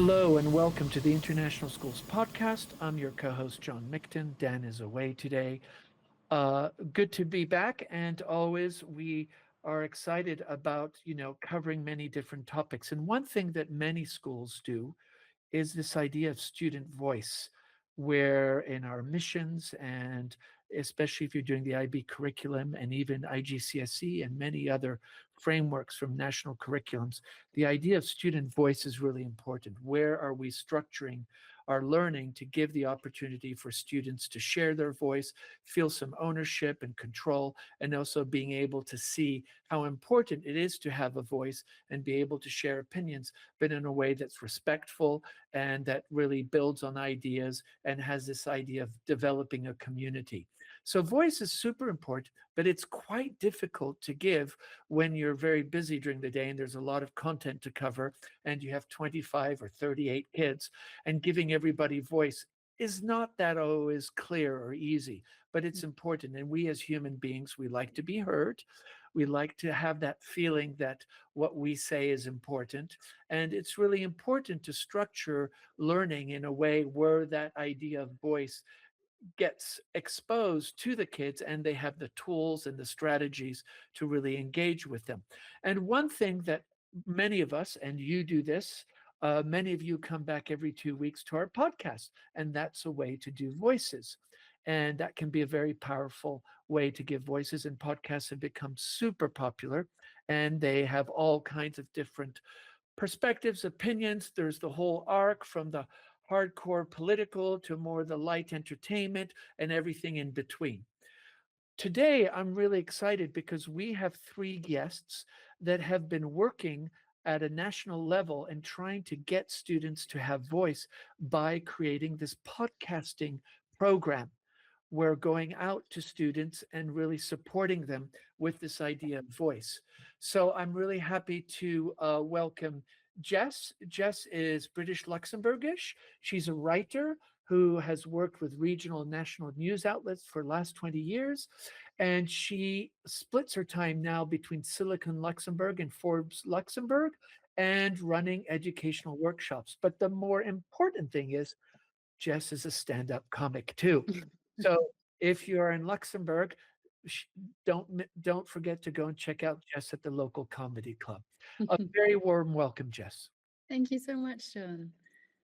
Hello and welcome to the International Schools Podcast. I'm your co-host, John Mickton. Dan is away today. Good to be back, and always we are excited about, covering many different topics. And one thing that many schools do is this idea of student voice, where in our missions, and especially if you're doing the IB curriculum and even IGCSE and many other frameworks from national curriculums, the idea of student voice is really important. Where are we structuring our learning to give the opportunity for students to share their voice, feel some ownership and control, and also being able to see how important it is to have a voice and be able to share opinions, but in a way that's respectful and that really builds on ideas and has this idea of developing a community. So voice is super important, but it's quite difficult to give when you're very busy during the day and there's a lot of content to cover and you have 25 or 38 kids, and giving everybody voice is not that always clear or easy, but it's important. And we as human beings, we like to be heard. We like to have that feeling that what we say is important. And it's really important to structure learning in a way where that idea of voice gets exposed to the kids and they have the tools and the strategies to really engage with them. And one thing that many of us, and you do this, many of you come back every 2 weeks to our podcast, and that's a way to do voices. And that can be a very powerful way to give voices. And podcasts have become super popular, and they have all kinds of different perspectives, opinions. There's the whole arc from the hardcore political to more the light entertainment and everything in between. Today, I'm really excited because we have three guests that have been working at a national level and trying to get students to have voice by creating this podcasting program. We're going out to students and really supporting them with this idea of voice. So I'm really happy to welcome Jess. Jess is British Luxembourgish. She's a writer who has worked with regional and national news outlets for the last 20 years. And she splits her time now between Silicon Luxembourg and Forbes Luxembourg and running educational workshops. But the more important thing is Jess is a stand-up comic too. So if you're in Luxembourg, don't forget to go and check out Jess at the local comedy club. A very warm welcome, Jess. Thank you so much, John.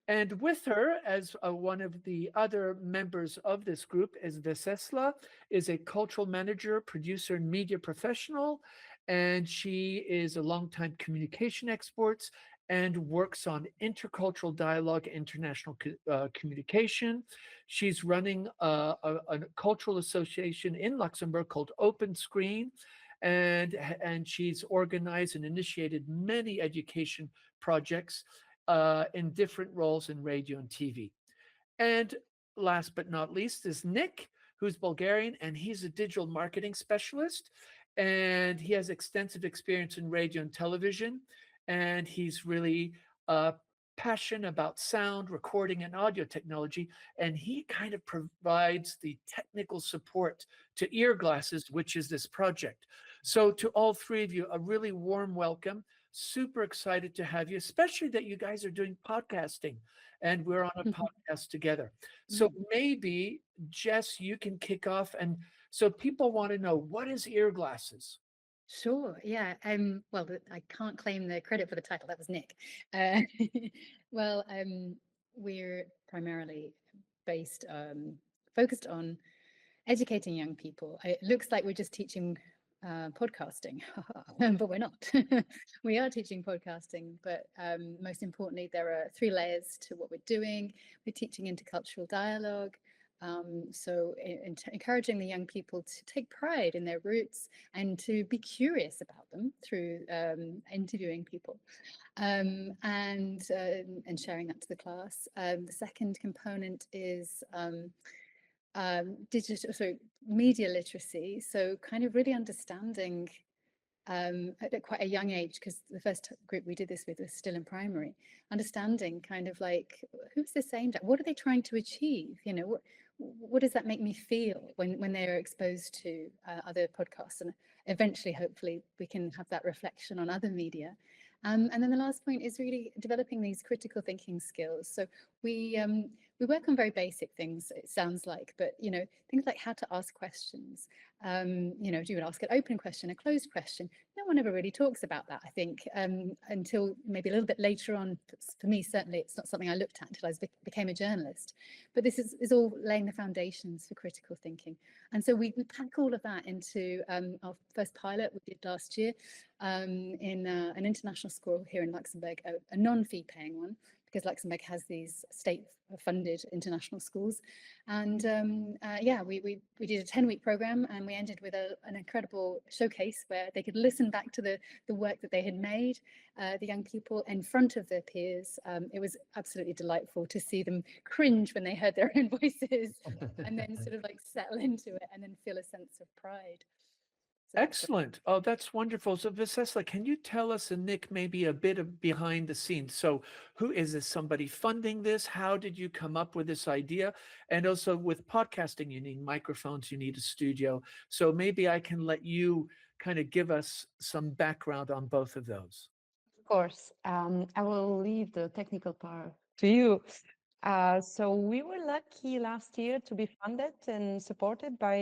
And with her, as one of the other members of this group, is Vessela, is a cultural manager, producer, and media professional, and she is a longtime communication expert and works on intercultural dialogue, international communication. She's running a cultural association in Luxembourg called Openscreen, and she's organized and initiated many education projects in different roles in radio and TV. And last but not least is Nick, who's Bulgarian, and he's a digital marketing specialist. And he has extensive experience in radio and television. And he's really passionate about sound, recording, and audio technology. And he kind of provides the technical support to Ear Glasses, which is this project. So to all three of you, a really warm welcome. Super excited to have you, especially that you guys are doing podcasting and we're on a podcast together. So maybe, Jess, you can kick off. And so people want to know, what is Ear Glasses? Sure. Yeah. Well, I can't claim the credit for the title. That was Nick. Uh, well, we're primarily based, focused on educating young people. It looks like we're just teaching podcasting, but we're not. We are teaching podcasting, but most importantly, there are three layers to what we're doing. We're teaching intercultural dialogue. So encouraging the young people to take pride in their roots and to be curious about them through interviewing people and sharing that to the class. The second component is digital, so media literacy. So kind of really understanding at quite a young age, because the first group we did this with was still in primary, understanding kind of like, who's this aimed at? What are they trying to achieve? You know, what does that make me feel when they're exposed to other podcasts? And eventually, hopefully, we can have that reflection on other media. And then the last point is really developing these critical thinking skills. So we work on very basic things, it sounds like, but things like how to ask questions. Do you ask an open question, a closed question? No one ever really talks about that, I think, until maybe a little bit later on. For me, certainly, it's not something I looked at until I became a journalist. But this is all laying the foundations for critical thinking. And so we pack all of that into our first pilot we did last year in an international school here in Luxembourg, a non-fee paying one, because Luxembourg has these state-funded international schools. And yeah, we did a 10-week program, and we ended with an incredible showcase where they could listen back to the work that they had made, the young people in front of their peers. It was absolutely delightful to see them cringe when they heard their own voices, and then sort of like settle into it and then feel a sense of pride. So that's Excellent. Oh, that's wonderful. So, Vessela, can you tell us and Nick maybe a bit of behind the scenes? So, who is this? Somebody funding this? How did you come up with this idea? And also, with podcasting, you need microphones, you need a studio. So, maybe I can let you kind of give us some background on both of those. Of course, I will leave the technical part to you. So we were lucky last year to be funded and supported by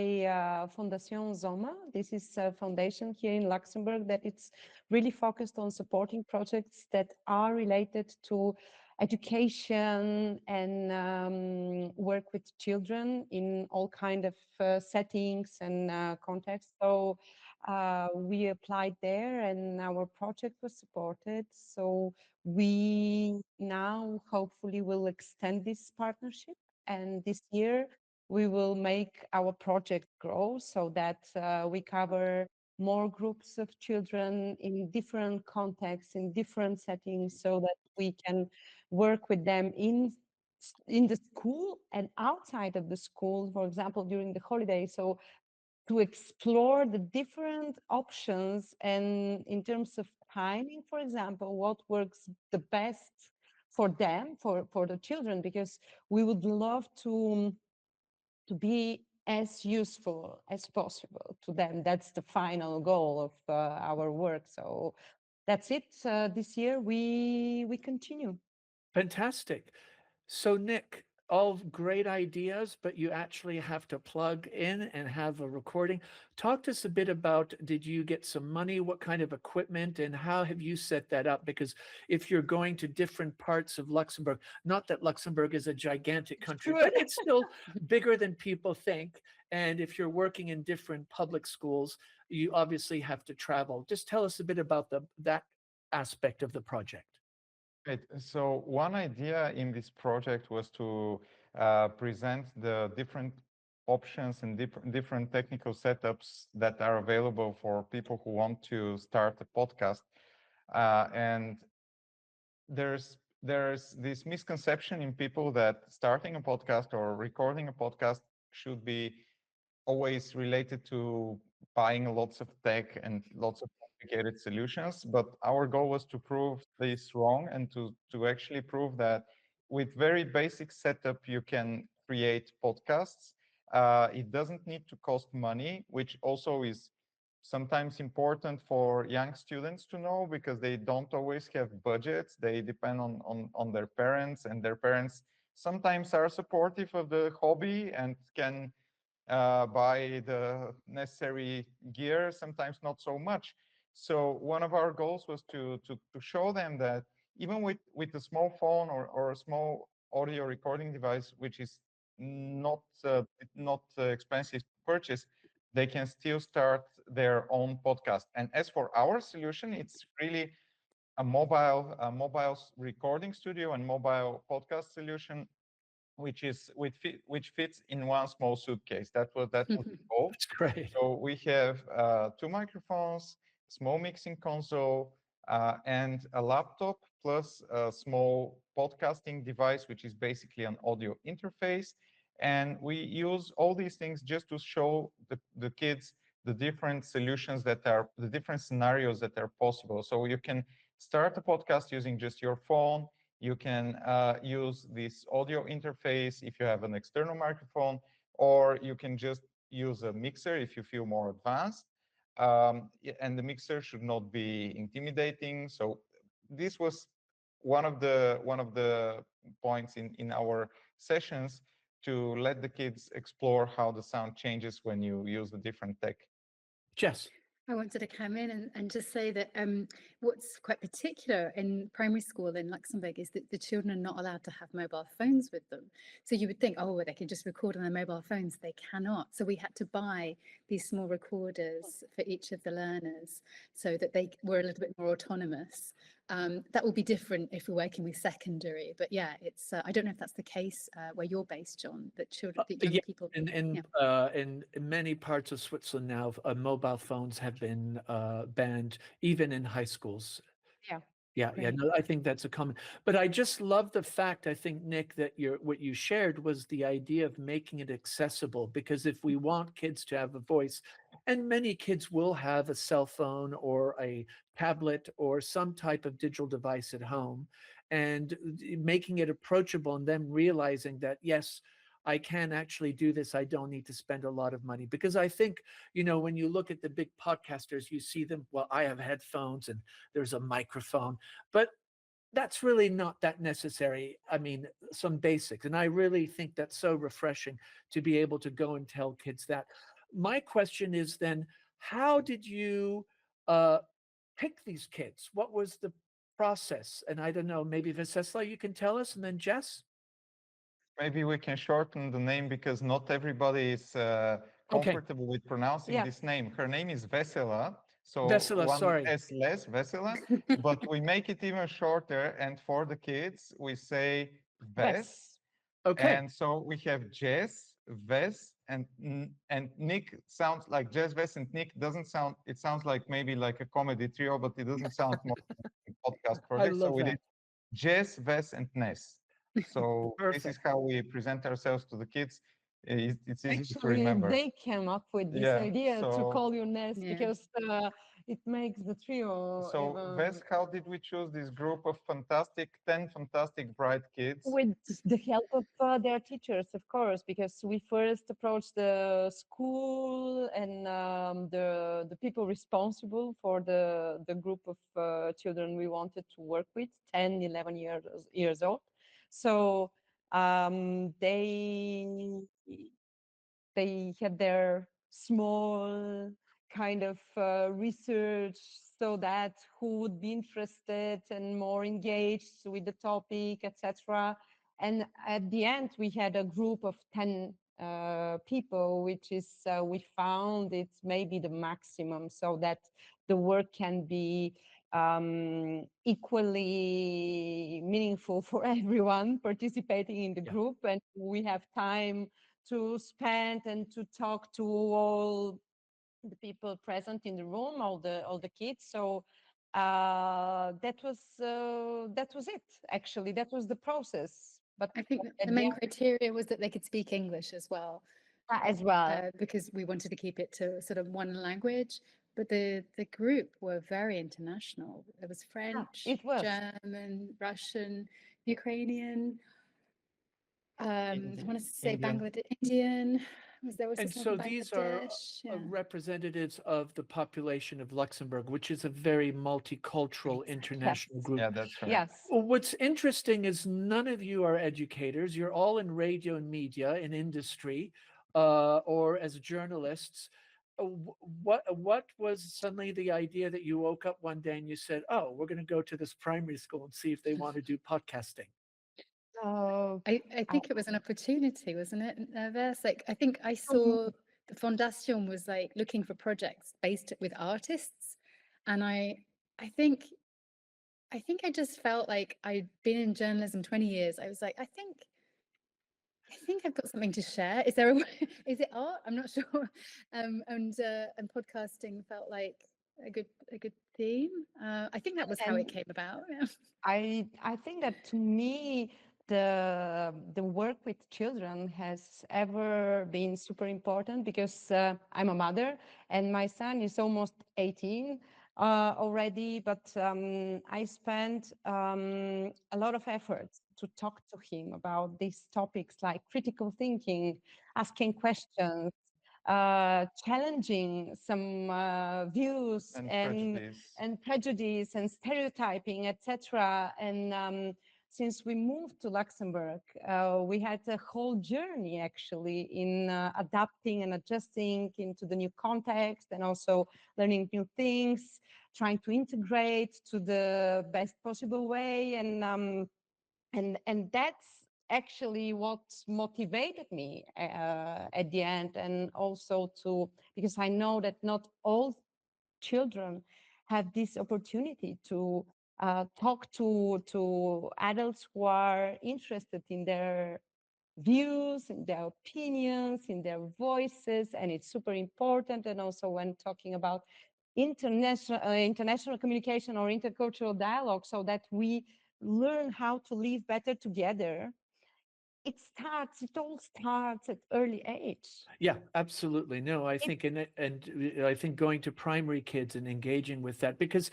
Fondation Zoma. This is a foundation here in Luxembourg that it's really focused on supporting projects that are related to education and work with children in all kind of settings and contexts. So we applied there and our project was supported. So we now hopefully will extend this partnership, and this year we will make our project grow so that we cover more groups of children in different contexts, in different settings, so that we can work with them in the school and outside of the school, for example, during the holidays. So to explore the different options and in terms of timing, for example, what works the best for them, for the children, because we would love to be as useful as possible to them. That's the final goal of our work. So that's it. This year we continue. Fantastic. So, Nick, all great ideas, but you actually have to plug in and have a recording. Talk to us a bit about, did you get some money? What kind of equipment and how have you set that up? Because if you're going to different parts of Luxembourg, not that Luxembourg is a gigantic country, True. but it's still bigger than people think. And if you're working in different public schools, you obviously have to travel. Just tell us a bit about that aspect of the project. Right. So one idea in this project was to present the different options and different technical setups that are available for people who want to start a podcast. And there's this misconception in people that starting a podcast or recording a podcast should be always related to buying lots of tech and lots of complicated solutions. But our goal was to prove this wrong and to actually prove that with very basic setup, you can create podcasts. It doesn't need to cost money, which also is sometimes important for young students to know because they don't always have budgets. They depend on their parents, and their parents sometimes are supportive of the hobby and can buy the necessary gear, sometimes not so much. So one of our goals was to show them that even with a small phone or a small audio recording device, which is not expensive to purchase, they can still start their own podcast. And as for our solution, it's really a mobile recording studio and mobile podcast solution which fits in one small suitcase. That was the goal. That's great. So we have two microphones, small mixing console, and a laptop plus a small podcasting device, which is basically an audio interface. And we use all these things just to show the kids the different solutions the different scenarios that are possible. So you can start a podcast using just your phone. You can use this audio interface if you have an external microphone, or you can just use a mixer if you feel more advanced. And the mixer should not be intimidating. So this was one of the points in our sessions, to let the kids explore how the sound changes when you use the different tech. Jess. I wanted to come in and just say that what's quite particular in primary school in Luxembourg is that the children are not allowed to have mobile phones with them. So you would think, oh, well, they can just record on their mobile phones. They cannot. So we had to buy these small recorders for each of the learners so that they were a little bit more autonomous. That will be different if we're working with secondary. But yeah, it's I don't know if that's the case where you're based, John, that children, that young Yeah, people. in many parts of Switzerland now, mobile phones have been banned, even in high schools. Yeah. Yeah, Right. no, I think that's a common. But I just love the fact, I think, Nick, that what you shared was the idea of making it accessible. Because if we want kids to have a voice, and many kids will have a cell phone or a tablet or some type of digital device at home, and making it approachable, and them realizing that yes, I can actually do this. I don't need to spend a lot of money. Because I think, when you look at the big podcasters, you see them, well, I have headphones and there's a microphone, but that's really not that necessary. I mean, some basics. And I really think that's so refreshing to be able to go and tell kids that. My question is then, how did you uh, pick these kids? What was the process? And I don't know, maybe Vessela, you can tell us, and then Jess? Maybe we can shorten the name because not everybody is Okay, comfortable with pronouncing Yeah. this name. Her name is Vessela, so Vessela, one sorry. S less, Vessela, but we make it even shorter. And for the kids, we say Ves. Best. Okay. And so we have Jess, Ves, and Nick. Sounds like Jess, Ves, and Nick. Doesn't sound. It sounds like maybe like a comedy trio, but it doesn't sound more like a podcast I project. So love we that. did Jess, Ves, and Ness. So this is Perfect. how we present ourselves to the kids. It's easy to Actually, remember. they came up with this Yeah. idea to So call you Nest Yeah. because it makes the trio so Ves, even how did we choose this group of 10 fantastic bright kids? with the help of their teachers, of course, because we first approached the school and the people responsible for the group of children we wanted to work with, 10, 11 years old. So they had their small kind of research so that who would be interested and more engaged with the topic, etc. And at the end, we had a group of 10 people, which is, we found it's maybe the maximum so that the work can be equally meaningful for everyone participating in the Yeah. group. And we have time to spend and to talk to all the people present in the room, all the kids. So that was it. Actually, that was the process. But I think at the the main end, criteria was that they could speak English as well, as well. because we wanted to keep it to sort of one language. But the group were very international. There was Yeah, French, it was. German, Russian, Ukrainian. I want to say Indian. Bangladesh, Indian. Was there also And someone so from these are Bangladesh? Yeah, representatives of the population of Luxembourg, which is a very multicultural exactly. Yes. international group. Yeah, that's right. Yes. Well, what's interesting is none of you are educators. You're all in radio and media, in industry, or as journalists. What was suddenly the idea that you woke up one day and you said, "Oh, we're going to go to this primary school and see if they want to do podcasting"? Uh, I I, think it was an opportunity, wasn't it? Vers? Like, I think I um, saw the Fondation was like looking for projects based with artists, and I think I just felt like I'd been in journalism 20 years. I was like, I think I've got something to share. Is there a way, is it art? I'm not sure. And podcasting felt like a good theme. I think that was how it and came about. Yeah. I think that to me the work with children has ever been super important because I'm a mother and my son is almost 18 already, but I spent a lot of effort to talk to him about these topics like critical thinking, asking questions, challenging some views And prejudice. and prejudice and stereotyping, etc. And since we moved to Luxembourg, we had a whole journey actually in adapting and adjusting into the new context, and also learning new things, trying to integrate to the best possible way. And that's actually what motivated me at the end, and also to, because I know that not all children have this opportunity to talk to adults who are interested in their views, in their opinions, in their voices, and it's super important. And also when talking about international communication or intercultural dialogue, so that we learn how to live better together. It all starts at early age. Yeah, absolutely. No, I think, I think going to primary kids and engaging with that, because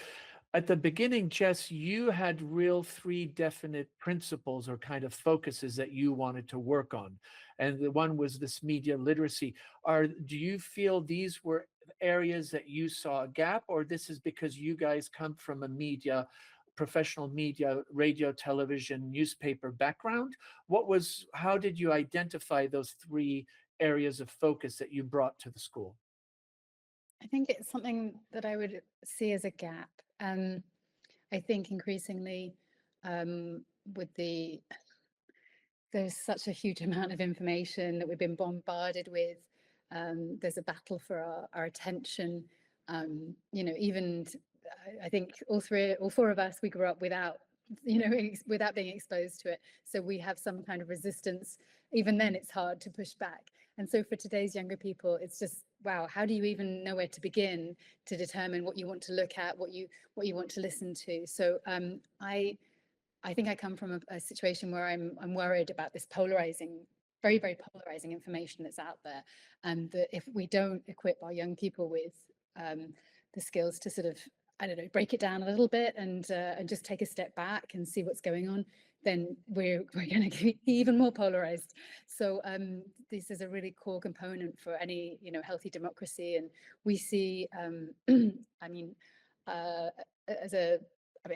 at the beginning, Jess, you had real three definite principles or kind of focuses that you wanted to work on. And the one was this media literacy. Do you feel these were areas that you saw a gap, or this is because you guys come from a professional media, radio, television, newspaper background? How did you identify those three areas of focus that you brought to the school? I think it's something that I would see as a gap. I think increasingly, with there's such a huge amount of information that we've been bombarded with. There's a battle for our attention. Even I think all four of us, we grew up without, without being exposed to it. So we have some kind of resistance. Even then, it's hard to push back. And so for today's younger people, it's just, wow, how do you even know where to begin to determine what you want to look at, what you want to listen to? So I think I come from a situation where I'm worried about this polarizing, very, very polarizing information that's out there. And that if we don't equip our young people with the skills to sort of, I don't know, break it down a little bit and just take a step back and see what's going on, then we're going to be even more polarized. So this is a really core component for any, healthy democracy. And we see, I mean, as I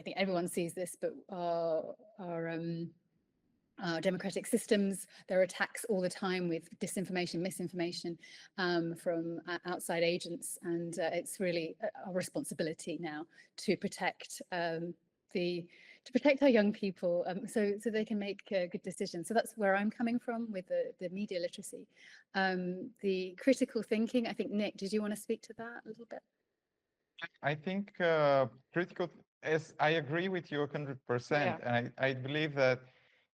think everyone sees this, but our democratic systems, there are attacks all the time with disinformation, misinformation from outside agents, and it's really our responsibility now to protect our young people, so they can make good decisions. So that's where I'm coming from with the media literacy, the critical thinking. I think Nick, did you want to speak to that a little bit? I think as I agree with you 100%, and I believe that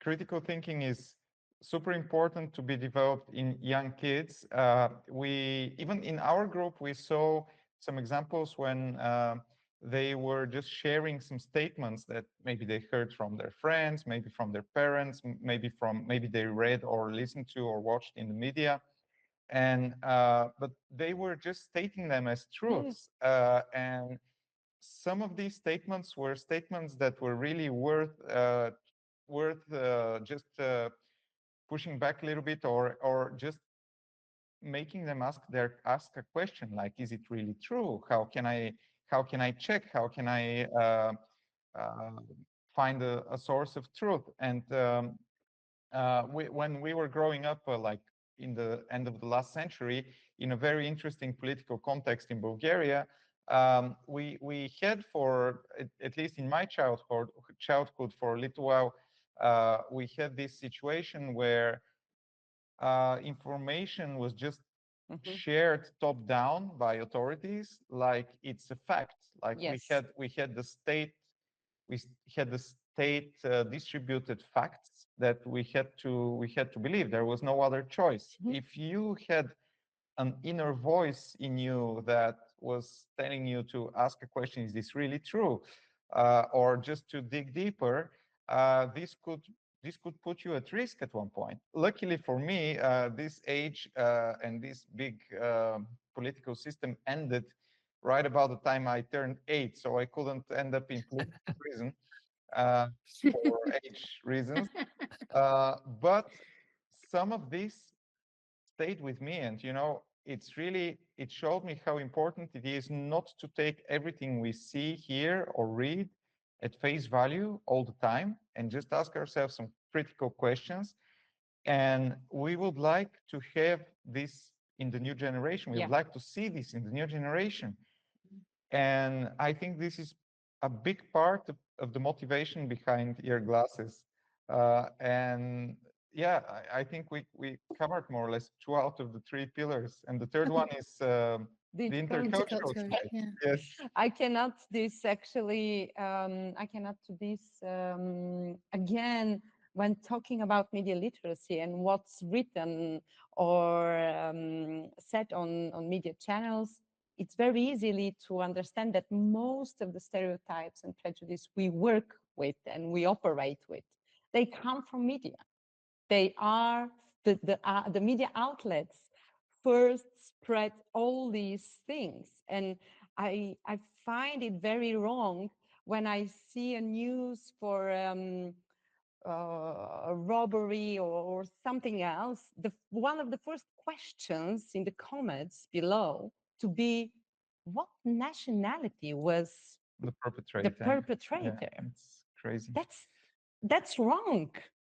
critical thinking is super important to be developed in young kids. Even in our group, we saw some examples when they were just sharing some statements that maybe they heard from their friends, maybe from their parents, maybe they read or listened to or watched in the media. And but they were just stating them as truths, and some of these statements were statements that were really worth just pushing back a little bit, or just making them ask a question like, is it really true? How can I check? How can I uh, find a source of truth? And when we were growing up, like in the end of the last century, in a very interesting political context in Bulgaria, we had at least in my childhood for a little while, we had this situation where information was just shared top down by authorities, like it's a fact. Like we had the state distributed facts that we had to believe. There was no other choice. If you had an inner voice in you that was telling you to ask a question, is this really true, or just to dig deeper, this could put you at risk at one point. Luckily for me, this age and this big political system ended right about the time I turned 8, so I couldn't end up in prison for age reasons. But some of this stayed with me, and it showed me how important it is not to take everything we see, hear, or read at face value all the time, and just ask ourselves some critical questions. And we would like to have this in the new generation. We would like to see this in the new generation. And I think this is a big part of the motivation behind your glasses. And yeah, I think we covered more or less 2 out of the 3 pillars. And the third one is the intercultural Intercultural, side. yeah. Yes. I cannot this actually, I cannot do this again when talking about media literacy and what's written or said on media channels. It's very easily to understand that most of the stereotypes and prejudice we work with and we operate with, they come from media. They are the media outlets first spread all these things. And I find it very wrong when I see a news for a robbery or something else, one of the first questions in the comments below to be, what nationality was The perpetrator. the perpetrator? Yeah, it's crazy. That's wrong.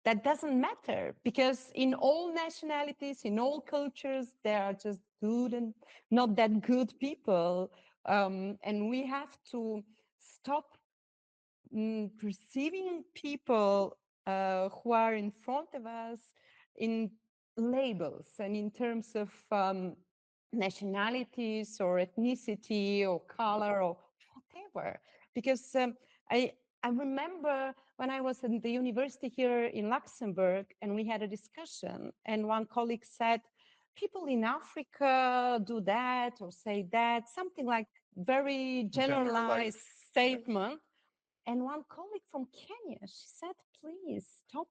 That doesn't matter, because in all nationalities, in all cultures, there are just good and not that good people. And we have to stop perceiving people who are in front of us in labels and in terms of nationalities or ethnicity or color or whatever. Because I remember when I was in the university here in Luxembourg and we had a discussion, and one colleague said, people in Africa do that or say that, something like very generalized statement. And one colleague from Kenya, she said, please stop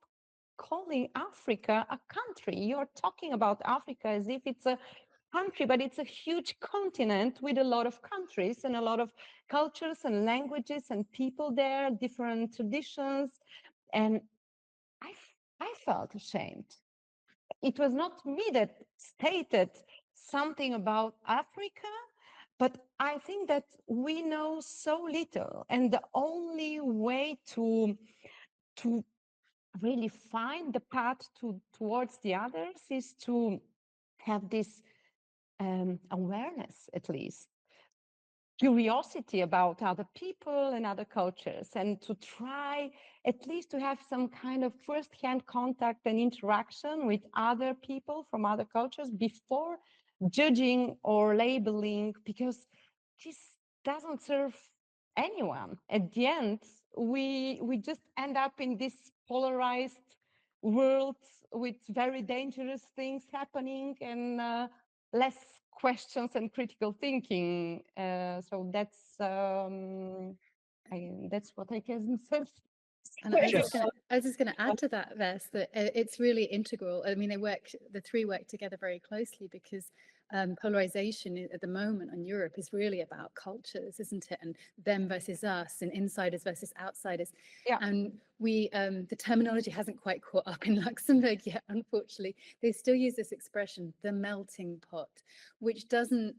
calling Africa a country. You're talking about Africa as if it's a country, but it's a huge continent with a lot of countries and a lot of cultures and languages and people there, different traditions. And I felt ashamed. It was not me that stated something about Africa, but I think that we know so little, and the only way to really find the path towards the others is to have this awareness, at least curiosity about other people and other cultures, and to try at least to have some kind of first-hand contact and interaction with other people from other cultures before judging or labeling, because this doesn't serve anyone. At the end, we just end up in this polarized world with very dangerous things happening and less questions and critical thinking. So that's what I can say. And I was just going to add to that, Vess, that it's really integral. I mean, the 3 work together very closely, because polarization at the moment in Europe is really about cultures, isn't it? And them versus us, and insiders versus outsiders. Yeah. And the terminology hasn't quite caught up in Luxembourg yet, unfortunately. They still use this expression, the melting pot, which doesn't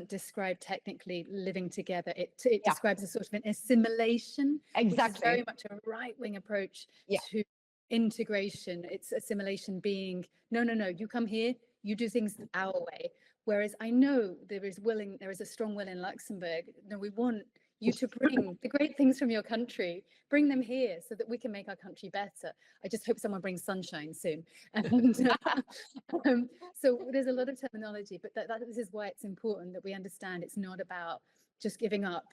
describe technically living together. It describes a sort of an assimilation. Exactly. Which is very much a right-wing approach to integration. It's assimilation being, no, you come here, you do things our way. Whereas I know there is a strong will in Luxembourg. No, we want you to bring the great things from your country, bring them here so that we can make our country better. I just hope someone brings sunshine soon. And so there's a lot of terminology, but this is why it's important that we understand it's not about just giving up,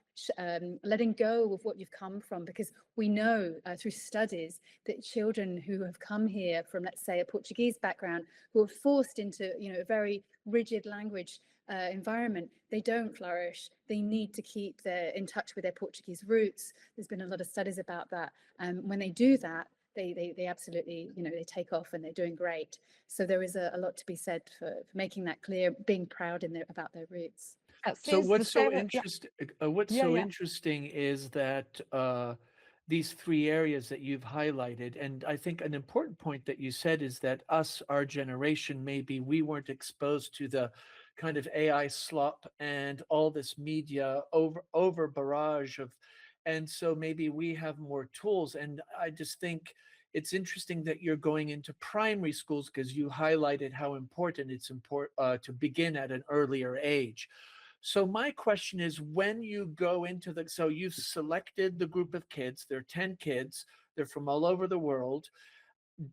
letting go of what you've come from, because we know through studies that children who have come here from, let's say, a Portuguese background, who are forced into a very rigid language environment, they don't flourish. They need to keep in touch with their Portuguese roots. There's been a lot of studies about that. When they do that, they absolutely, they take off and they're doing great. So there is a lot to be said for making that clear, being proud about their roots. So what's so interesting is that these three areas that you've highlighted. And I think an important point that you said is that us, our generation, maybe we weren't exposed to the kind of AI slop and all this media over barrage of, and so maybe we have more tools. And I just think it's interesting that you're going into primary schools because you highlighted how important it's important to begin at an earlier age. So my question is, when you go into the, so you've selected the group of kids, they're 10 kids, they're from all over the world.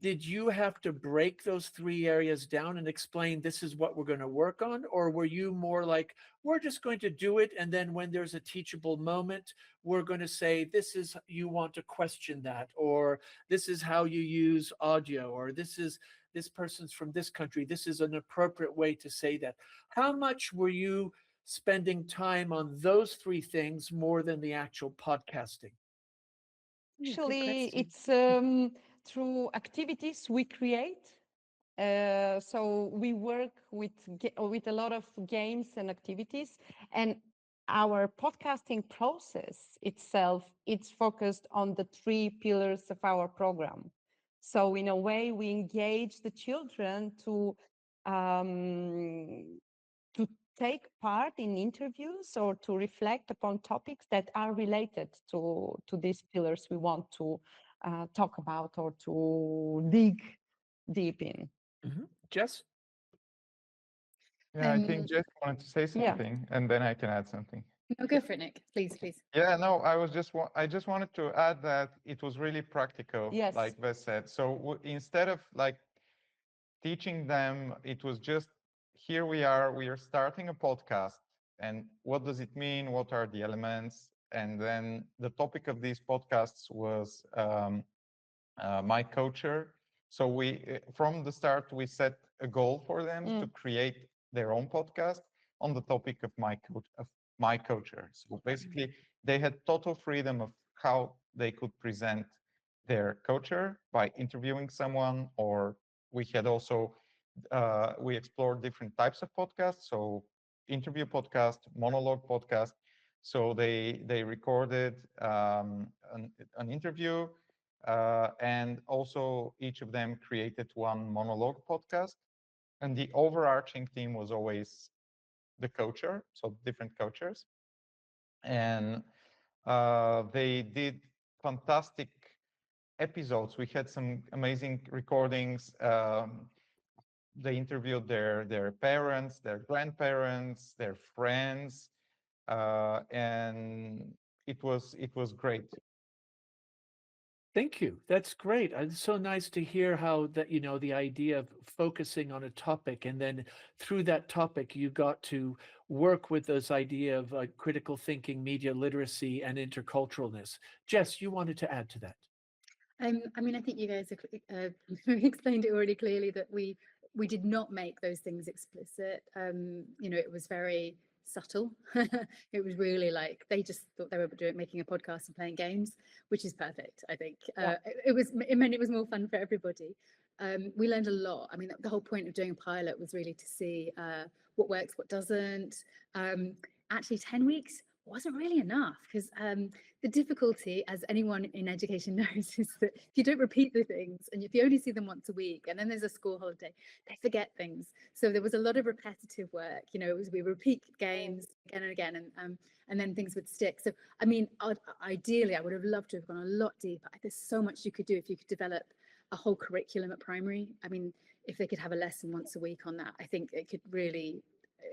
Did you have to break those three areas down and explain this is what we're going to work on? Or were you more like, we're just going to do it, and then when there's a teachable moment, we're going to say, this is, you want to question that, or this is how you use audio, or this is, this person's from this country, this is an appropriate way to say that. How much were you spending time on those three things more than the actual podcasting? Ooh, good Actually, question. it's through activities we create. So we work with a lot of games and activities, and our podcasting process itself, it's focused on the three pillars of our program. So in a way, we engage the children um, to take part in interviews or to reflect upon topics that are related to these pillars we want to talk about or to dig deep in. Jess? Yeah, I think Um, Jess wanted to say Yeah. something, and then I can add something. no, go for it, Nick. Please, please. Yeah, no, I just wanted to add that it was really practical, Yes. like Wes said. So instead of like teaching them, it was just, here we are starting a podcast, and what does it mean? What are the elements? And then the topic of these podcasts was my culture. So from the start, we set a goal for them to create their own podcast on the topic of my culture. So basically, they had total freedom of how they could present their culture by interviewing someone, or we had also we explored different types of podcasts. So interview podcast, monologue podcast. So they recorded an interview, and also each of them created one monologue podcast. And the overarching theme was always the culture, so different cultures. And they did fantastic episodes. We had some amazing recordings. They interviewed their parents, their grandparents, their friends, and it was great. Thank you. That's great. It's so nice to hear how that, the idea of focusing on a topic, and then through that topic, you got to work with this idea of critical thinking, media literacy, and interculturalness. Jess, you wanted to add to that. I mean, I think you guys explained it already clearly that we did not make those things explicit. It was very subtle. It was really like they just thought they were making a podcast and playing games, which is perfect. I think it meant it was more fun for everybody. We learned a lot. I mean, the whole point of doing a pilot was really to see what works, what doesn't. Actually, 10 weeks wasn't really enough because the difficulty, as anyone in education knows, is that if you don't repeat the things and if you only see them once a week and then there's a school holiday, they forget things. So there was a lot of repetitive work. We repeat games again and again, and then things would stick. So I mean, ideally, I would have loved to have gone a lot deeper. There's so much you could do if you could develop a whole curriculum at primary. I mean, if they could have a lesson once a week on that, I think it could really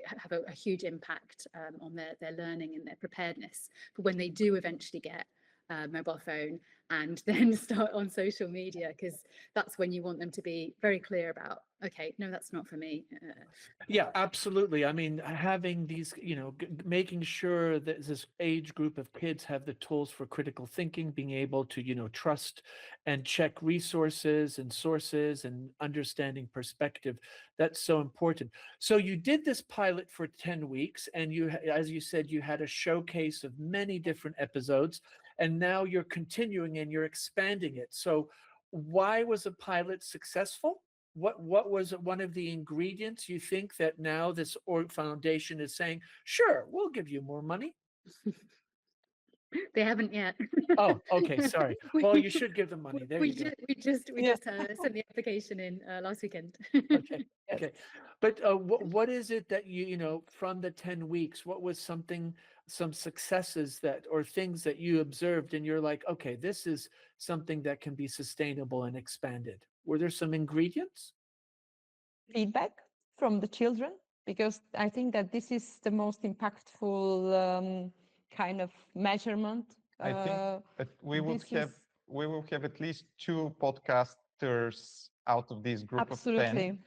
have a huge impact on their learning and their preparedness for when they do eventually get a mobile phone and then start on social media, because that's when you want them to be very clear about, okay, no, that's not for me. Yeah, absolutely. I mean, having these, making sure that this age group of kids have the tools for critical thinking, being able to, trust and check resources and sources and understanding perspective. That's so important. So you did this pilot for 10 weeks, and as you said, you had a showcase of many different episodes, and now you're continuing and you're expanding it. So why was a pilot successful? What was one of the ingredients you think that now this org foundation is saying, sure, we'll give you more money? They haven't yet. Oh, okay, sorry. Well, you should give them money. There we you go. we Yeah. just sent the application in last weekend. Okay, Yes. okay. But what is it that you know, from the 10 weeks, what was something, some successes that, or things that you observed and you're like, okay, this is something that can be sustainable and expanded? Were there some ingredients? Feedback from the children, because I think that this is the most impactful kind of measurement. I think that This is we will have at least 2 podcasters out of this group of 10, absolutely,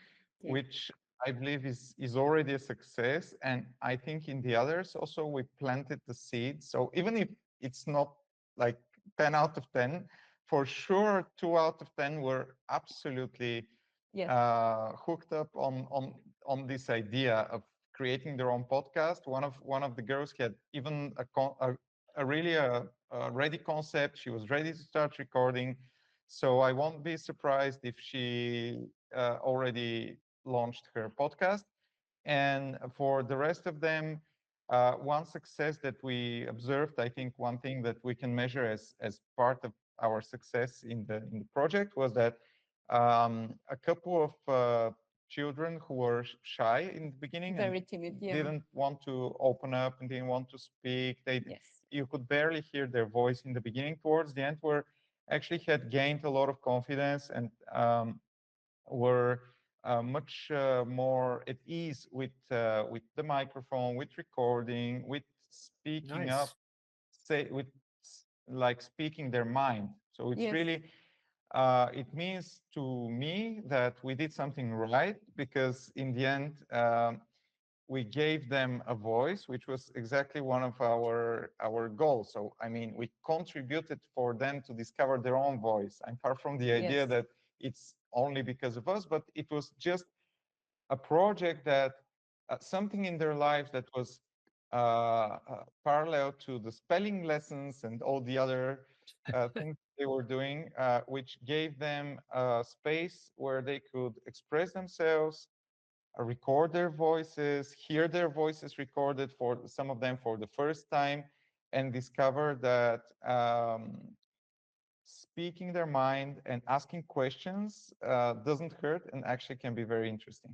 Yeah. which I believe is already a success. And I think in the others also we planted the seed. So even if it's not like 10 out of 10, for sure 2 out of 10 were absolutely yes, hooked up on this idea of creating their own podcast. One of the girls had even a really a ready concept. She was ready to start recording. So I won't be surprised if she already launched her podcast. And for the rest of them, one success that we observed, I think one thing that we can measure as part of our success in the project was that a couple of children who were shy in the beginning and very timid. Yeah, didn't want to open up and didn't want to speak. yes, You could barely hear their voice in the beginning. Towards the end, were actually had gained a lot of confidence and were much more at ease with the microphone, with recording, with speaking up, Nice. say with like speaking their mind. So it's yes, really it means to me that we did something right because in the end we gave them a voice, which was exactly one of our goals. So I mean, we contributed for them to discover their own voice. I'm far from the idea yes, that it's only because of us, but it was just a project that something in their lives that was parallel to the spelling lessons and all the other things they were doing, which gave them a space where they could express themselves, record their voices, hear their voices recorded for some of them for the first time, and discover that speaking their mind and asking questions doesn't hurt and actually can be very interesting.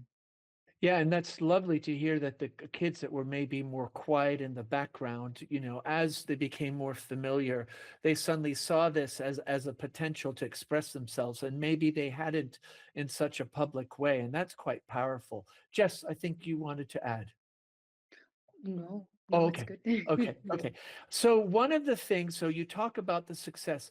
Yeah, and that's lovely to hear that the kids that were maybe more quiet in the background, you know, as they became more familiar, they suddenly saw this as a potential to express themselves, and maybe they hadn't in such a public way, and that's quite powerful. Jess, I think you wanted to add. No, Oh, no, it's okay. good. Okay. Okay. So one of the things, so you talk about the success.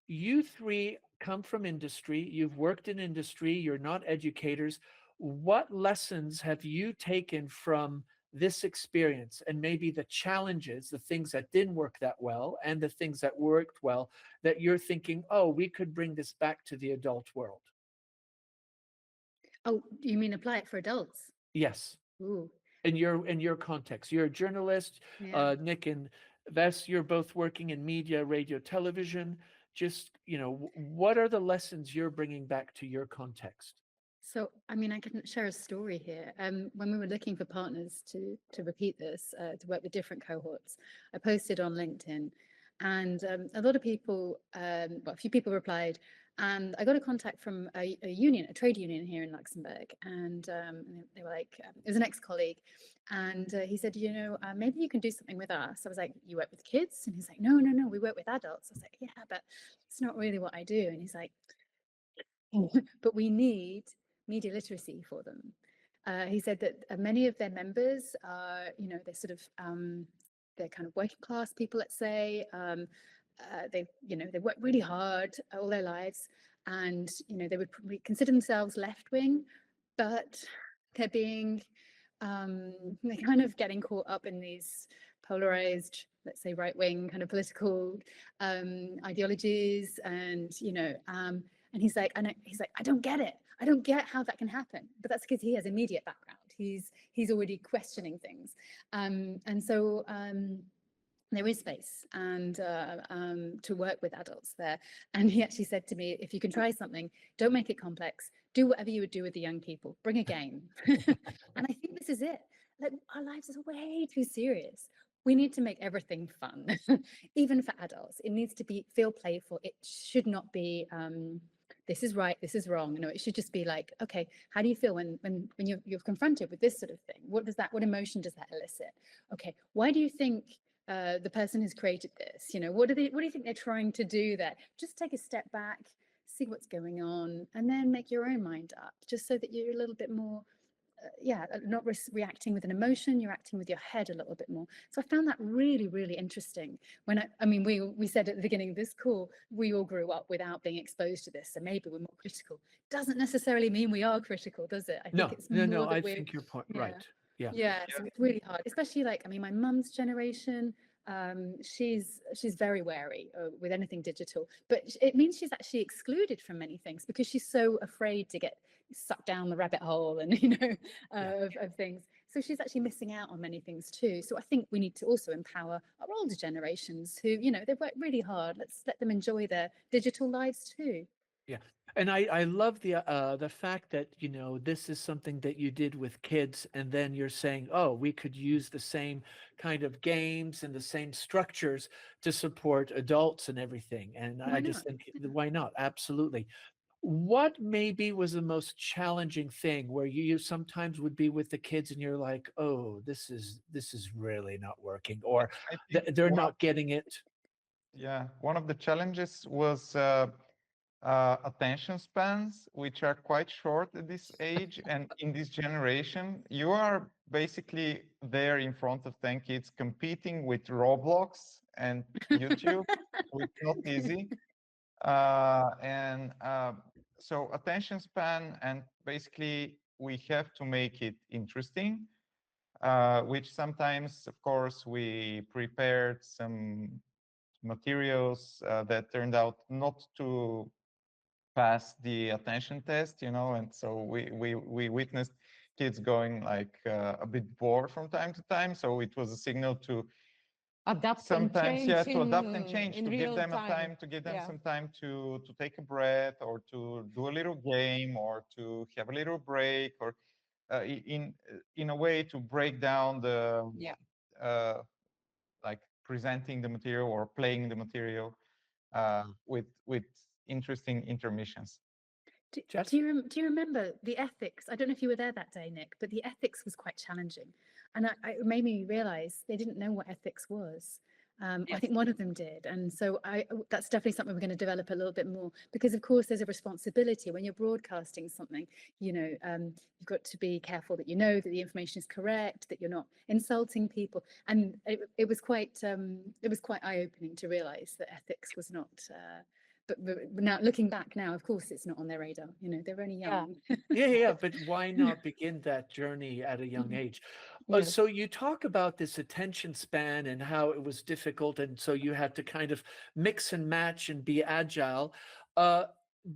You three come from industry, you've worked in industry, you're not educators. What lessons have you taken from this experience, and maybe the challenges, the things that didn't work that well and the things that worked well, that you're thinking, oh, we could bring this back to the adult world? Oh, you mean apply it for adults? Yes. Ooh, In your context, you're a journalist. yeah. Nick and Vess, you're both working in media, radio, television. Just, you know, what are the lessons you're bringing back to your context? So, I mean, I can share a story here. When we were looking for partners to repeat this, to work with different cohorts, I posted on LinkedIn, and a lot of people, well, a few people replied, and I got a contact from a union, a trade union here in Luxembourg, and they were like, it was an ex-colleague, and he said, you know, maybe you can do something with us. I was like, you work with kids? And he's like, no, no, no, we work with adults. I was like, yeah, but it's not really what I do. And he's like, but we need media literacy for them. He said that many of their members are, you know, they're sort of, they're kind of working class people, let's say. They, you know, they work really hard all their lives, and you know, they would probably consider themselves left wing, but they're being, they're kind of getting caught up in these polarized, let's say, right wing kind of political ideologies, and you know. And he's like, he's like, I don't get it. I don't get how that can happen. But that's because he has immediate background. He's already questioning things. And so there is space and to work with adults there. And he actually said to me, if you can try something, don't make it complex. Do whatever you would do with the young people. Bring a game. And I think this is it. Like, our lives are way too serious. we need to make everything fun, even for adults. It needs to feel playful. It should not be this is right, this is wrong. It should just be like, okay, how do you feel when you're confronted with this sort of thing? What emotion does that elicit? Okay, why do you think the person who's created this? What do you think they're trying to do there? Just take a step back, see what's going on, and then make your own mind up, just so that you're a little bit more not reacting with an emotion, you're acting with your head a little bit more. So I found that really, really interesting. I mean, we said at the beginning of this call, we all grew up without being exposed to this, so maybe we're more critical. Doesn't necessarily mean we are critical, does it? I think it's more No, that I we're think your point, yeah. right. Yeah. Yeah, so it's really hard, especially my mum's generation. She's very wary with anything digital, but it means she's actually excluded from many things because she's so afraid to get sucked down the rabbit hole and of things. So she's actually missing out on many things too. So I think we need to also empower our older generations who they've worked really hard. Let's let them enjoy their digital lives too. Yeah. And I love the fact that, this is something that you did with kids, and then you're saying, oh, we could use the same kind of games and the same structures to support adults and everything. And Why I just not? think, why not? Absolutely. What maybe was the most challenging thing where you sometimes would be with the kids and you're like, oh, this is really not working, or I think they're not getting it? one of the challenges was attention spans, which are quite short at this age. And in this generation, you are basically there in front of 10 kids competing with Roblox and YouTube, so it's not easy. And so attention span, and basically we have to make it interesting, which sometimes, of course, we prepared some materials that turned out not to pass the attention test, and so we witnessed kids going like a bit bored from time to time. So it was a signal to Adapt and sometimes, change to adapt and change, in to give real them a time. time, to give them Yeah. some time to take a breath, or to do a little game, or to have a little break, or in a way to break down the Yeah. like presenting the material or playing the material with interesting intermissions. Jess? Do you remember the ethics? I don't know if you were there that day, Nick, but the ethics was quite challenging, and it made me realize they didn't know what ethics was. I Yes. think one of them did, and so that's definitely something we're going to develop a little bit more, because of course there's a responsibility when you're broadcasting something. You've got to be careful that that the information is correct, that you're not insulting people, and it was quite eye-opening to realize that ethics was not. But now looking back now, of course, it's not on their radar. They're only Yeah. young. Yeah, but why not begin that journey at a young age? Yes. So you talk about this attention span and how it was difficult, and so you had to kind of mix and match and be agile. Uh,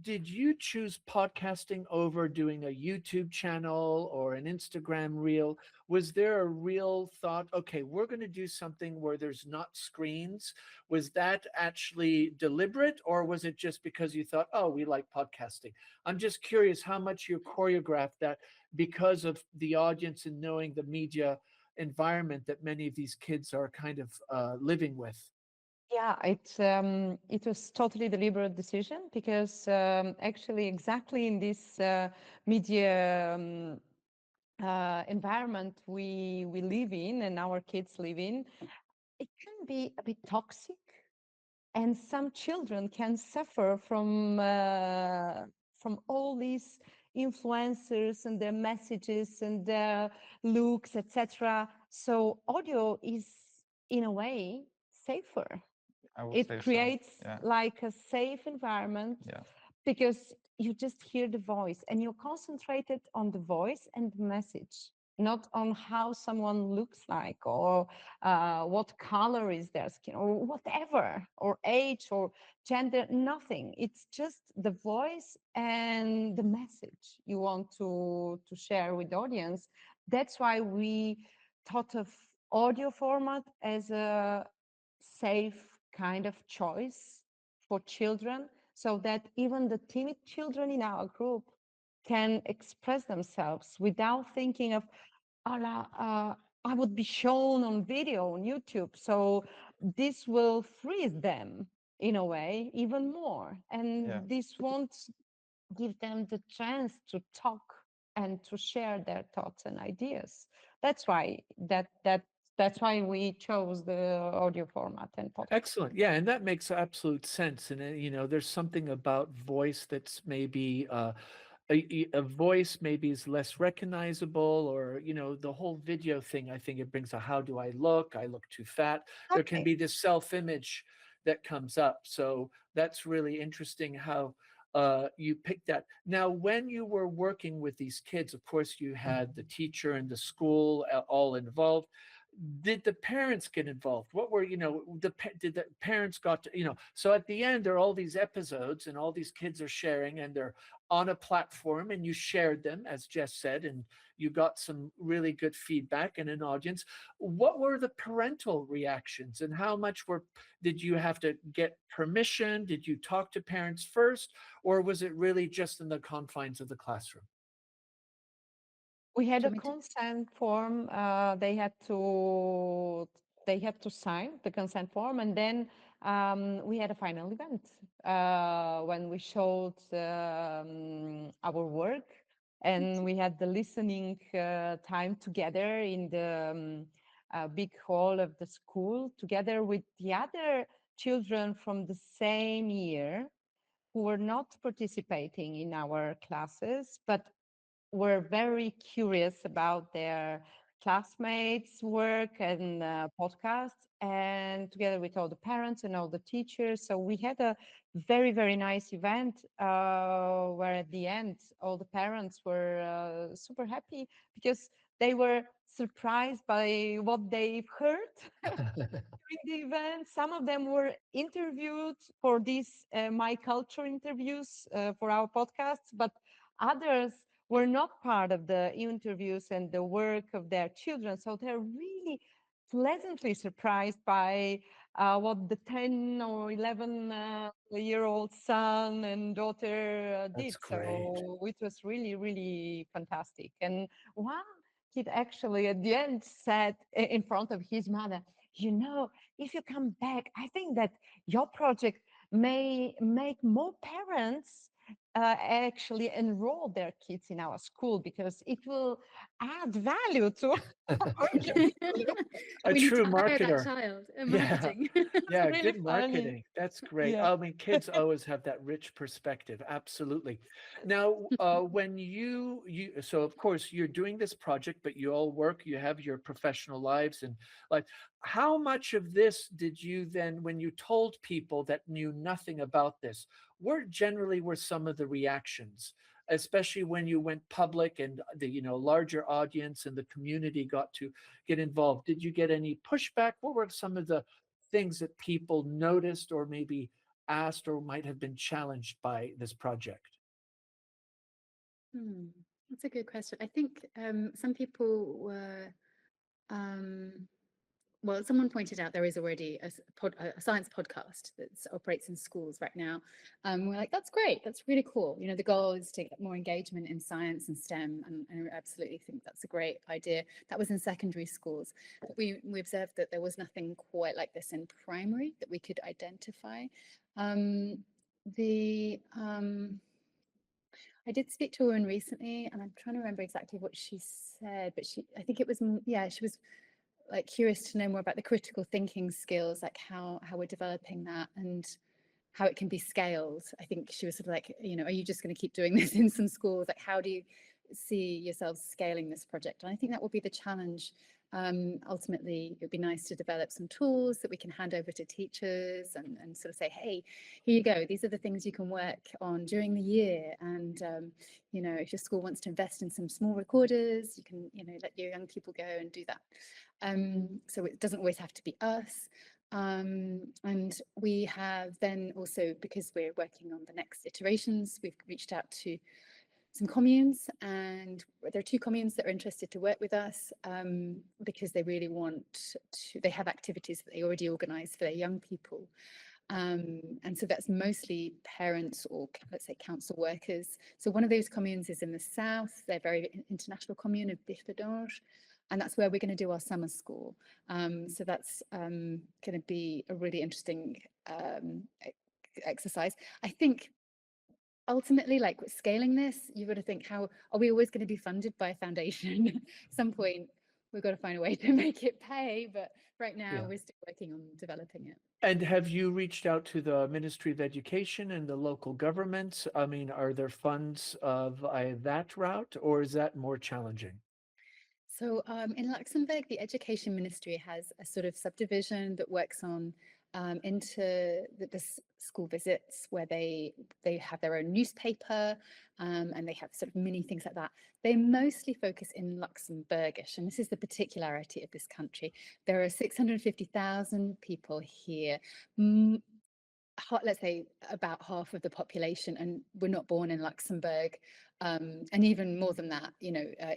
did you choose podcasting over doing a YouTube channel or an Instagram reel? Was there a real thought, okay, we're going to do something where there's not screens? Was that actually deliberate, or was it just because you thought, oh, we like podcasting? I'm just curious how much you choreographed that because of the audience and knowing the media environment that many of these kids are kind of living with. Yeah, it was totally deliberate decision because actually exactly in this media environment we live in and our kids live in, it can be a bit toxic, and some children can suffer from all these influencers and their messages and their looks, etc. So audio is in a way safer. I would It say so. creates Yeah. like a safe environment Yeah. because you just hear the voice and you're concentrated on the voice and the message, not on how someone looks like, or what color is their skin, or whatever, or age or gender, nothing. It's just the voice and the message you want to share with the audience. That's why we thought of audio format as a safe kind of choice for children, so that even the timid children in our group can express themselves without thinking of, oh, I would be shown on video on YouTube. So this will freeze them in a way even more. Yeah. And this won't give them the chance to talk and to share their thoughts and ideas. That's why that's why we chose the audio format and podcast. Excellent. Yeah, and that makes absolute sense. And there's something about voice that's maybe a voice maybe is less recognizable, or the whole video thing. I think it brings a how do I look too fat. There can Okay. be this self-image that comes up. So that's really interesting how you picked that. Now, when you were working with these kids, of course you had the teacher and the school all involved. Did the parents get involved? What were did the parents got to so at the end there are all these episodes and all these kids are sharing, and they're on a platform, and you shared them, as Jess said, and you got some really good feedback and an audience. What were the parental reactions, and how much did you have to get permission? Did you talk to parents first, or was it really just in the confines of the classroom? We had Do a you want me to? consent form. They had to sign the consent form, and then we had a final event when we showed our work, and we had the listening time together in the big hall of the school, together with the other children from the same year who were not participating in our classes, but were very curious about their classmates' work and podcasts, and together with all the parents and all the teachers. So we had a very, very nice event where at the end, all the parents were super happy because they were surprised by what they've heard during the event. Some of them were interviewed for these My Culture interviews for our podcasts, but others were not part of the interviews and the work of their children. So they're really pleasantly surprised by what the 10 or 11-year-old son and daughter did. That's great. So it was really, really fantastic. And one kid actually at the end said in front of his mother, if you come back, I think that your project may make more parents actually enroll their kids in our school because it will add value to our kids. A We need true to hire that marketer. child in Yeah. marketing. Yeah, Really good funny. marketing. That's great. Yeah. I mean, kids always have that rich perspective. Absolutely. Now, when so of course you're doing this project, but you all work, you have your professional lives and like, how much of this did you then, when you told people that knew nothing about this, were some of the reactions, especially when you went public and the, larger audience and the community got to get involved? Did you get any pushback? What were some of the things that people noticed or maybe asked or might have been challenged by this project? Hmm, that's a good question. I think some people were, um, well, someone pointed out there is already a science podcast that operates in schools right now. We're like, that's great. That's really cool. The goal is to get more engagement in science and STEM. And I absolutely think that's a great idea. That was in secondary schools. But we observed that there was nothing quite like this in primary that we could identify. The I did speak to a woman recently, and I'm trying to remember exactly what she said, but I think it was, yeah, she was like curious to know more about the critical thinking skills, like how we're developing that and how it can be scaled. I think she was sort of like, are you just going to keep doing this in some schools? Like, how do you see yourselves scaling this project? And I think that will be the challenge. Ultimately, it would be nice to develop some tools that we can hand over to teachers and sort of say, hey, here you go. These are the things you can work on during the year. And, if your school wants to invest in some small recorders, you can, let your young people go and do that. So it doesn't always have to be us. And we have then also, because we're working on the next iterations, we've reached out to some communes, and there are 2 communes that are interested to work with us because they really they have activities that they already organise for their young people. And so that's mostly parents or, let's say, council workers. So one of those communes is in the south. They're very international commune of Biffedonge. and that's where we're going to do our summer school. So that's going to be a really interesting exercise. I think ultimately, like scaling this, you've got to think, how are we always going to be funded by a foundation? At some point, we've got to find a way to make it pay. But right now, Yeah. we're still working on developing it. And have you reached out to the Ministry of Education and the local governments? I mean, are there funds via that route, or is that more challenging? So in Luxembourg, the Education Ministry has a sort of subdivision that works on into the school visits, where they have their own newspaper, and they have sort of mini things like that. They mostly focus in Luxembourgish, and this is the particularity of this country. There are 650,000 people here. Let's say about half of the population, and we're not born in Luxembourg, and even more than that,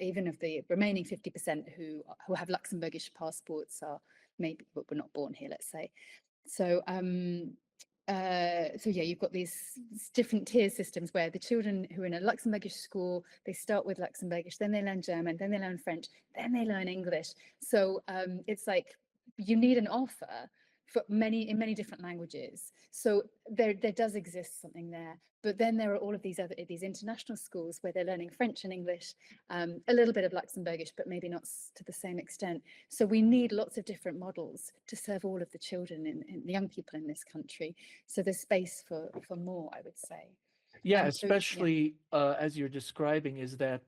even of the remaining 50% who have Luxembourgish passports are maybe, but we're not born here, let's say. So so yeah, you've got these different tier systems where the children who are in a Luxembourgish school, they start with Luxembourgish, then they learn German, then they learn French, then they learn English. So it's like you need an offer for in many different languages. So there does exist something there. But then there are all of these international schools where they're learning French and English, a little bit of Luxembourgish, but maybe not to the same extent. So we need lots of different models to serve all of the children and the young people in this country. So there's space for more, I would say. Yeah, So, yeah. especially as you're describing, is that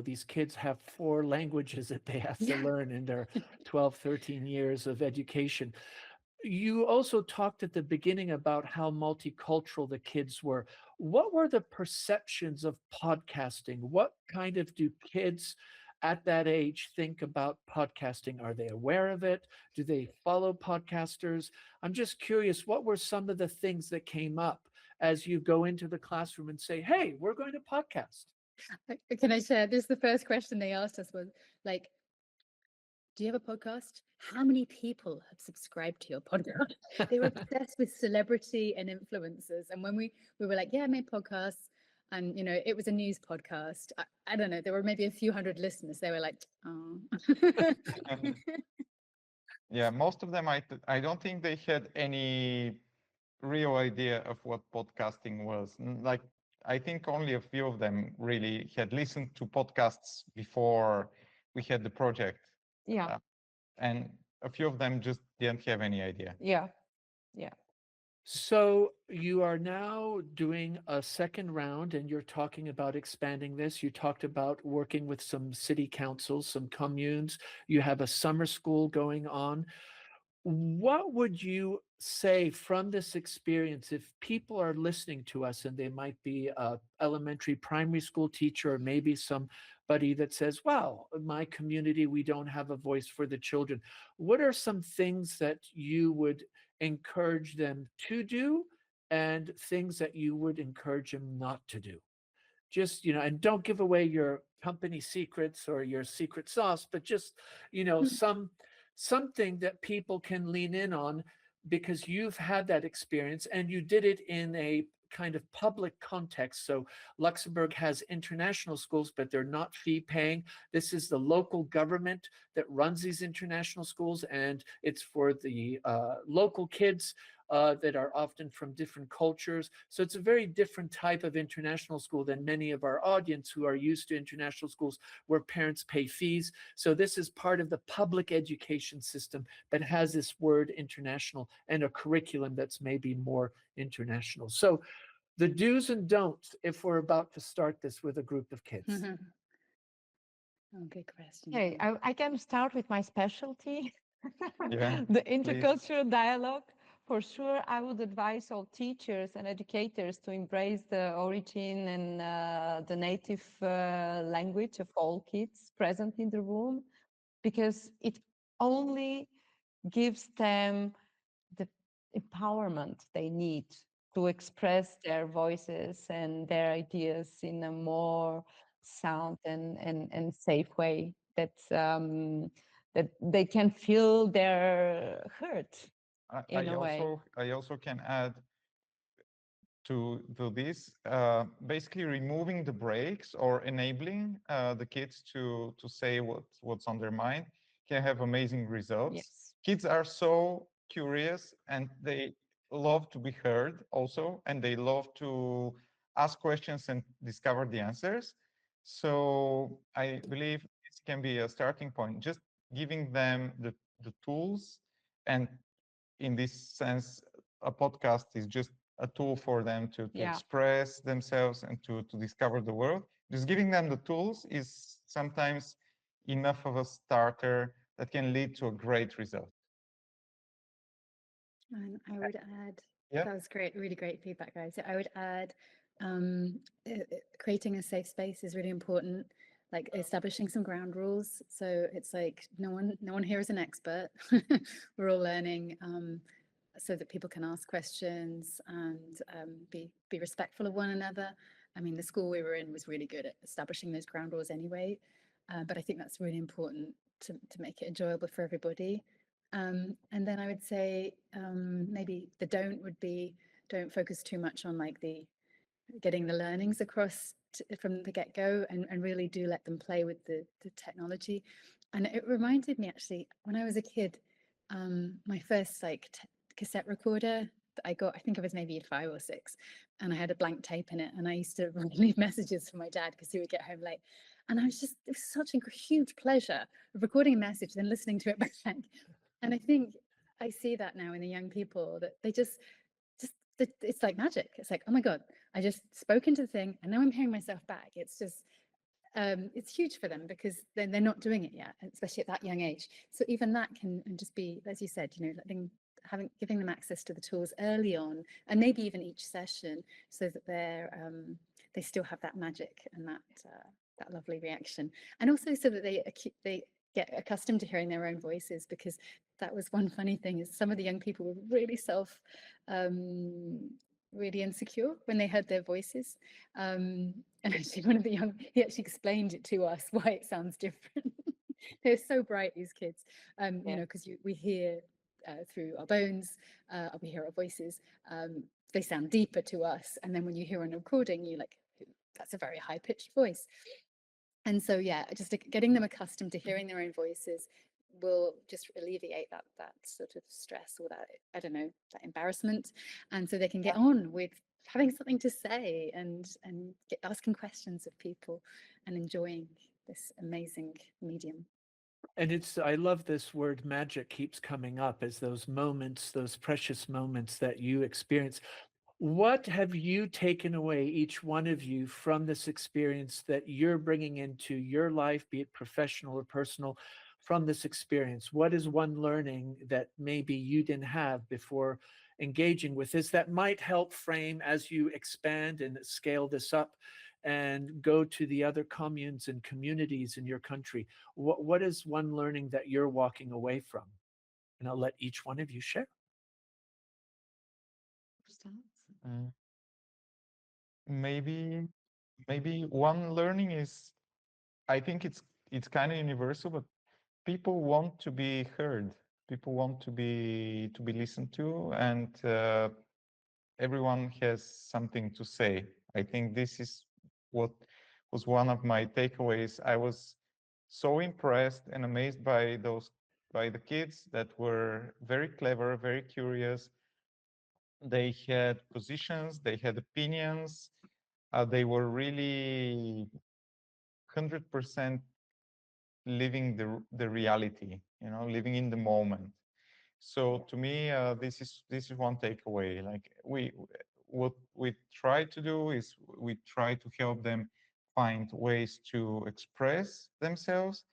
these kids have 4 languages that they have to Yeah. learn in their 12, 13 years of education. You also talked at the beginning about how multicultural the kids were. What were the perceptions of podcasting? What kind of do kids at that age think about podcasting? Are they aware of it? Do they follow podcasters? I'm just curious, what were some of the things that came up as you go into the classroom and say, hey, we're going to podcast? Can I share? This is the first question they asked us was like, do you have a podcast? How many people have subscribed to your podcast? They were obsessed with celebrity and influencers. And when we were like, yeah, I made podcasts, and it was a news podcast. I don't know, there were maybe a few hundred listeners. They were like, oh. Yeah, most of them, I don't think they had any real idea of what podcasting was. Like, I think only a few of them really had listened to podcasts before we had the project. Yeah. And a few of them just didn't have any idea. Yeah. So you are now doing a second round and you're talking about expanding this. You talked about working with some city councils, some communes. You have a summer school going on. What would you say from this experience, if people are listening to us and they might be a elementary, primary school teacher, or maybe somebody that says, wow, in my community, we don't have a voice for the children. What are some things that you would encourage them to do and things that you would encourage them not to do? Just, and don't give away your company secrets or your secret sauce, but just, something that people can lean in on because you've had that experience and you did it in a kind of public context. So Luxembourg has international schools, but they're not fee paying. This is the local government that runs these international schools, and it's for the local kids that are often from different cultures. So it's a very different type of international school than many of our audience who are used to international schools where parents pay fees. So this is part of the public education system that has this word international and a curriculum that's maybe more international. So the do's and don'ts if we're about to start this with a group of kids. Oh, good question. Okay, I can start with my specialty, Yeah, the please. intercultural dialogue. For sure, I would advise all teachers and educators to embrace the origin and the native language of all kids present in the room, because it only gives them the empowerment they need to express their voices and their ideas in a more sound and safe way that that they can feel their hurt in a way. I also can add, to do this, basically removing the brakes or enabling the kids to say what's on their mind can have amazing results. Yes. Kids are so curious and they love to be heard also, and they love to ask questions and discover the answers. So I believe this can be a starting point, just giving them the tools. And in this sense, a podcast is just a tool for them to Yeah. express themselves and to discover the world. Just giving them the tools is sometimes enough of a starter that can lead to a great result. And I would add, Yeah. that was great, really great feedback, guys. So I would add, um, creating a safe space is really important. Like establishing some ground rules. So it's like no one here is an expert. We're all learning, so that people can ask questions and be respectful of one another. I mean, the school we were in was really good at establishing those ground rules anyway, but I think that's really important to make it enjoyable for everybody. And then I would say maybe the don't would be don't focus too much on like the getting the learnings across from the get-go, and really do let them play with the technology. And it reminded me actually when I was a kid, my first like cassette recorder that I got, I think I was maybe 5 or 6, and I had a blank tape in it, and I used to leave messages for my dad because he would get home late. And I was just, it was such a huge pleasure of recording a message then listening to it back. And I think I see that now in the young people, that they just it's like magic. It's like, oh my God, I just spoke into the thing and now I'm hearing myself back. It's just it's huge for them because they're not doing it yet, especially at that young age. So even that can just be, as you said, you know, giving them access to the tools early on, and maybe even each session, so that they still have that magic and that lovely reaction, and also so that they get accustomed to hearing their own voices, because that was one funny thing is some of the young people were really um, really insecure when they heard their voices. And actually one of the young, he actually explained it to us why it sounds different. They're so bright, these kids, you know, because we hear through our bones, we hear our voices, they sound deeper to us. And then when you hear on a recording, you're like, that's a very high pitched voice. And so, yeah, just getting them accustomed to hearing their own voices will just alleviate that sort of stress, or that, I don't know, that embarrassment. And so they can get on with having something to say and asking questions of people and enjoying this amazing medium. And I love this word magic keeps coming up as those moments, those precious moments that you experience. What have you taken away, each one of you, from this experience that you're bringing into your life, be it professional or personal, from this experience? What is one learning that maybe you didn't have before engaging with this that might help frame as you expand and scale this up and go to the other communes and communities in your country? What is one learning that you're walking away from? And I'll let each one of you share. Mm, maybe maybe one learning is, I think it's kind of universal, but people want to be heard. People want to be listened to, and everyone has something to say. I think this is what was one of my takeaways. I was so impressed and amazed by the kids that were very clever, very curious. They had positions, they had opinions. They were really 100% living the reality, living in the moment. So to me, this is one takeaway. Like what we try to do is we try to help them find ways to express themselves.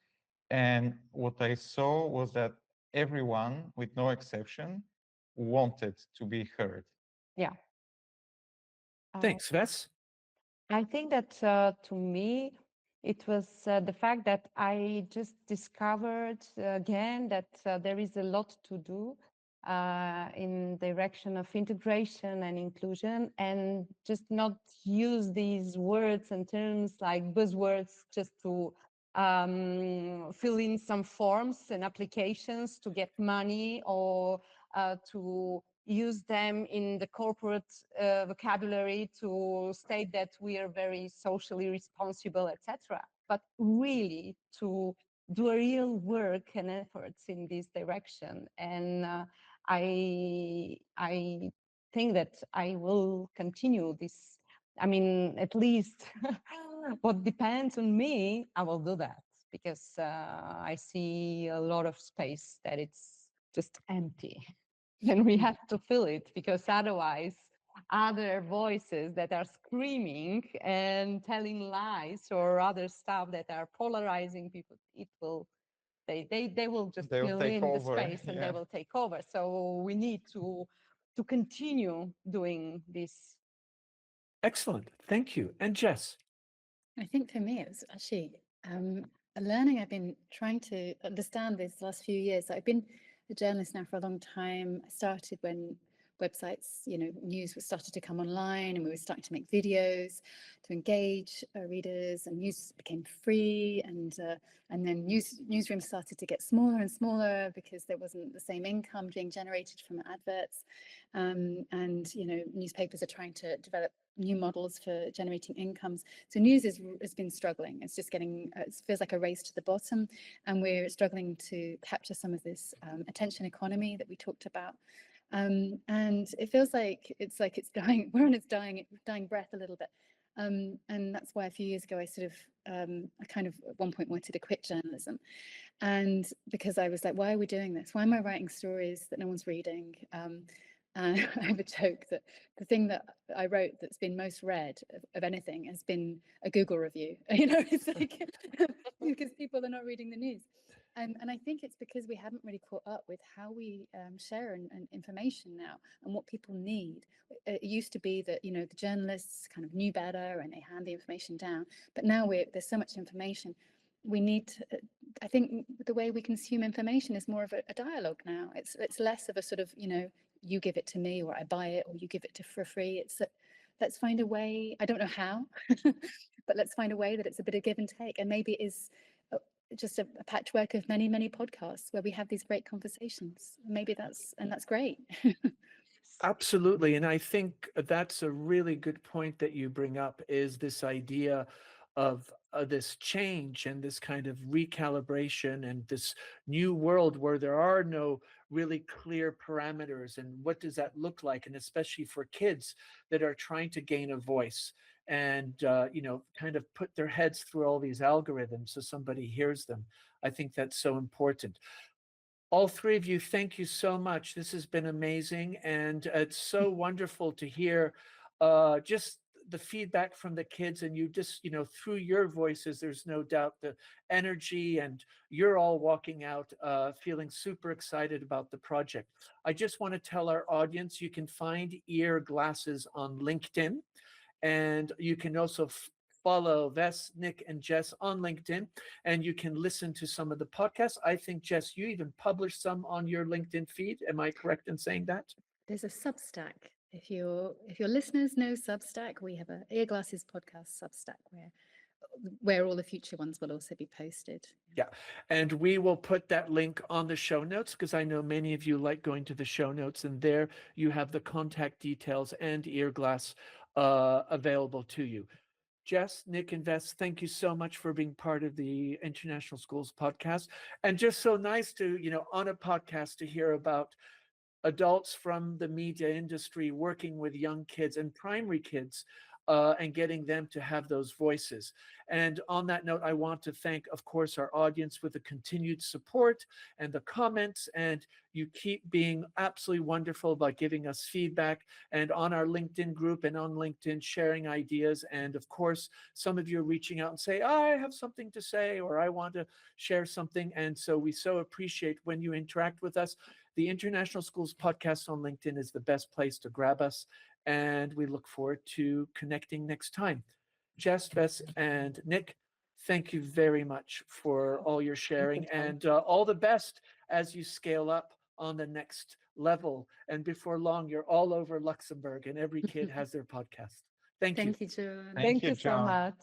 And what I saw was that everyone, with no exception, wanted to be heard. Yeah. Uh, Thanks, Vess. I think that to me, it was the fact that I just discovered again that there is a lot to do in direction of integration and inclusion, and just not use these words and terms like buzzwords just to fill in some forms and applications to get money, or to use them in the corporate vocabulary to state that we are very socially responsible, etc. But really to do a real work and efforts in this direction. And I think that I will continue this. I mean, at least what depends on me, I will do that, because I see a lot of space that it's just empty. And we have to fill it, because otherwise other voices that are screaming and telling lies or other stuff that are polarizing people, it will they will just They will fill take in the over, space and they yeah. will take over. So we need to continue doing this. Excellent. Thank you. And Jess? I think for me, it was actually a learning. I've been trying to understand these last few years. I've been a journalist now for a long time. I started when websites, news was started to come online, and we were starting to make videos to engage readers, and news became free, and then newsrooms started to get smaller and smaller because there wasn't the same income being generated from adverts, and newspapers are trying to develop new models for generating incomes. So news has been struggling. It's just getting, it feels like a race to the bottom, and we're struggling to capture some of this attention economy that we talked about. And it feels like it's dying. We're on its dying breath a little bit. And that's why a few years ago I sort of I kind of at one point wanted to quit journalism, and because I was like, why are we doing this? Why am I writing stories that no one's reading? And I have a joke that the thing that I wrote that's been most read of anything has been a Google review. It's like because people are not reading the news. And I think it's because we haven't really caught up with how we share and information now and what people need. It used to be that, the journalists kind of knew better and they hand the information down. But now there's so much information. We need to, I think the way we consume information is more of a dialogue now. It's less of a sort of, you give it to me, or I buy it, or you give it for free. It's let's find a way. I don't know how, but let's find a way that it's a bit of give and take. And maybe it is just a patchwork of many, many podcasts where we have these great conversations. Maybe that's great. Absolutely. And I think that's a really good point that you bring up, is this idea of this change and this kind of recalibration and this new world where there are no really clear parameters. And what does that look like? And especially for kids that are trying to gain a voice and, kind of put their heads through all these algorithms so somebody hears them. I think that's so important. All three of you, thank you so much. This has been amazing. And it's so wonderful to hear just the feedback from the kids. And you just, through your voices, there's no doubt the energy, and you're all walking out feeling super excited about the project. I just want to tell our audience, you can find Ear Glasses on LinkedIn. And you can also follow Vess, Nick, and Jess on LinkedIn, and you can listen to some of the podcasts. I think, Jess, you even published some on your LinkedIn feed. Am I correct in saying that? There's a Substack. If your listeners know Substack, we have a Ear Glasses podcast Substack where all the future ones will also be posted. Yeah, and we will put that link on the show notes, because I know many of you like going to the show notes, and there you have the contact details and Earglass available to you. Jess, Nick, and Vess, thank you so much for being part of the International Schools podcast. And just so nice to, on a podcast to hear about adults from the media industry working with young kids and primary kids and getting them to have those voices. And on that note, I want to thank, of course, our audience with the continued support and the comments. And you keep being absolutely wonderful by giving us feedback, and on our LinkedIn group and on LinkedIn sharing ideas. And of course, some of you are reaching out and say, I have something to say, or I want to share something. And so we so appreciate when you interact with us. The International Schools podcast on LinkedIn is the best place to grab us, and we look forward to connecting next time. Jess, Vess, and Nick, thank you very much for all your sharing, and all the best as you scale up on the next level. And before long, you're all over Luxembourg, and every kid has their podcast. Thank you. Thank you, John. Thank you so John. much.